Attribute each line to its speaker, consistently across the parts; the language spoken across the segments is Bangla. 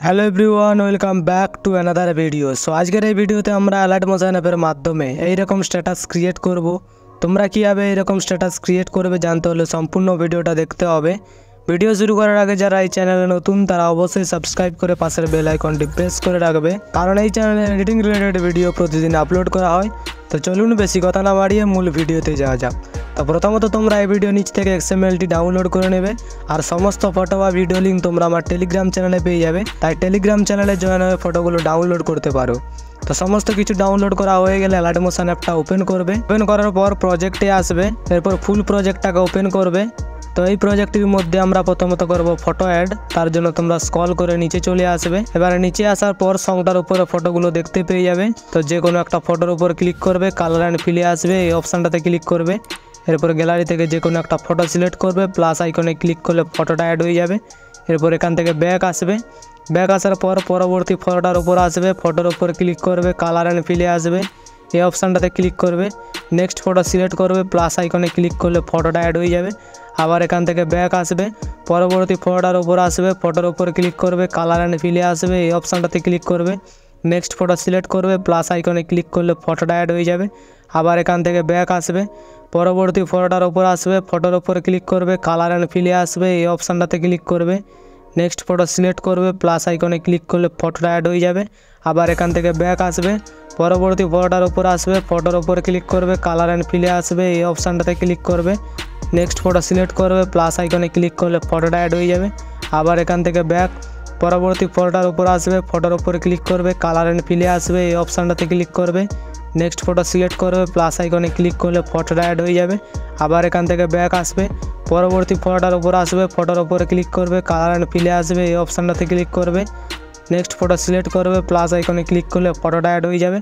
Speaker 1: Hello everyone welcome back to another video. So आजकेर এই ভিডিওতে আমরা অ্যালার্ট মোশন অ্যাপের মাধ্যমে এই রকম স্ট্যাটাস ক্রিয়েট করব। তোমরা কিভাবে এই রকম স্ট্যাটাস ক্রিয়েট করবে জানতে হলে সম্পূর্ণ ভিডিওটা দেখতে হবে। ভিডিও শুরু করার আগে যারা এই চ্যানেলে নতুন তারা অবশ্যই সাবস্ক্রাইব করে পাশের বেল আইকনটি প্রেস করে রাখবে, কারণ এই চ্যানেলে এডিটিং রিলেটেড ভিডিও প্রতিদিন আপলোড করা হয়। তো চলুন বেশি কথা না বাড়িয়ে মূল ভিডিওতে যাওয়া যাক। তো প্রথমত তোমরা এই ভিডিও নিচ থেকে XMLটি ডাউনলোড করে নেবে, আর সমস্ত ফটো বা ভিডিও লিঙ্ক তোমরা আমার টেলিগ্রাম চ্যানেলে পেয়ে যাবে। তাই টেলিগ্রাম চ্যানেলে জয়েন হয়ে ফটোগুলো ডাউনলোড করতে পারো। তো সমস্ত কিছু ডাউনলোড করা হয়ে গেলে অ্যালার্ট মোশন অ্যাপটা ওপেন করবে। ওপেন করার পর প্রজেক্টে আসবে, এরপর ফুল প্রজেক্টটাকে ওপেন করবে। তো এই প্রজেক্টের মধ্যে আমরা প্রথমত করব ফটো অ্যাড। তার জন্য তোমরা স্ক্রল করে নিচে চলে আসবে। এবারে নিচে আসার পর সংটার উপরে ফটোগুলো দেখতে পেয়ে যাবে। তো যে কোনো একটা ফটোর উপর ক্লিক করবে, কালার অ্যান্ড ফিলে আসবে, এই অপশানটাতে ক্লিক করবে। এরপর গ্যালারি থেকে যে কোনো একটা ফটো সিলেক্ট করবে, প্লাস আইকনে ক্লিক করলে ফটোটা অ্যাড হয়ে যাবে। এরপর এখান থেকে ব্যাক আসবে। ব্যাক আসার পর পরবর্তী ফটোটার উপর আসবে, ফটোর উপর ক্লিক করবে, কালার অ্যান্ড ফিলে আসবে, এই অপশানটাতে ক্লিক করবে। নেক্সট ফটো সিলেক্ট করবে, প্লাস আইকনে ক্লিক করলে ফটোটা অ্যাড হয়ে যাবে। আবার এখান থেকে ব্যাক আসবে, পরবর্তী ফটোটার উপর আসবে, ফটোর উপর ক্লিক করবে, কালার অ্যান্ড ফিলে আসবে, এই অপশানটাতে ক্লিক করবে। নেক্সট ফটো সিলেক্ট করবে, প্লাস আইকনে ক্লিক করলে ফটোটা অ্যাড হয়ে যাবে। আবার এখান থেকে ব্যাক আসবে, পরবর্তী ফটোটার উপর আসবে, ফটোর উপর ক্লিক করবে, কালার অ্যান্ড ফিলে আসবে, এই অপশানটাতে ক্লিক করবে। নেক্সট ফটো সিলেক্ট করবে, প্লাস আইকনে ক্লিক করলে ফটোটা অ্যাড হয়ে যাবে। আবার এখান থেকে ব্যাক আসবে, পরবর্তী ফটোটার উপর আসবে, ফটোর উপর ক্লিক করবে, কালার অ্যান্ড ফিলে আসবে, এই অপশানটাতে ক্লিক করবে। নেক্সট ফটো সিলেক্ট করবে, প্লাস আইকনে ক্লিক করলে ফটোটা অ্যাড হয়ে যাবে। আবার এখান থেকে ব্যাক, পরবর্তী ফটোটার উপর আসবে, ফটোর উপর ক্লিক করবে, কালার অ্যান্ড ফিলে আসবে, এই অপশানটাতে ক্লিক করবে। নেক্সট ফটো সিলেক্ট করবে, প্লাস আইকনে ক্লিক করলে ফটোটা অ্যাড হয়ে যাবে। আবার এখান থেকে ব্যাক আসবে, পরবর্তী ফটোটার উপর আসবে, ফটোর উপরে ক্লিক করবে, কালার অ্যান্ড ফিলে আসবে, এই অপশানটাতে ক্লিক করবে। নেক্সট ফটো সিলেক্ট করবে, প্লাস আইকনে ক্লিক করলে ফটোটা অ্যাড হয়ে যাবে।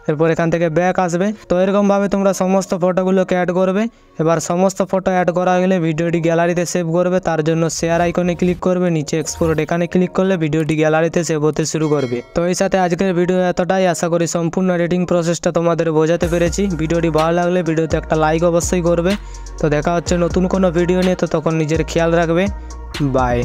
Speaker 1: এরপর এখান থেকে ব্যাক আসবে। তো এরকমভাবে তোমরা সমস্ত ফটোগুলোকে অ্যাড করবে। এবার সমস্ত ফটো অ্যাড করা গেলে ভিডিওটি গ্যালারিতে সেভ করবে। তার জন্য শেয়ার আইকনে ক্লিক করবে, নিচে এক্সপোর্ট এখানে ক্লিক করলে ভিডিওটি গ্যালারিতে সেভ হতে শুরু করবে। তো এই সাথে আজকের ভিডিও এতটাই। আশা করি সম্পূর্ণ এডিটিং প্রসেসটা তোমাদের বোঝাতে পেরেছি। ভিডিওটি ভালো লাগলে ভিডিওতে একটা লাইক অবশ্যই করবে। তো দেখা হচ্ছে নতুন কোনো ভিডিও নিয়ে, তো তখন নিজের খেয়াল রাখবে। বাই।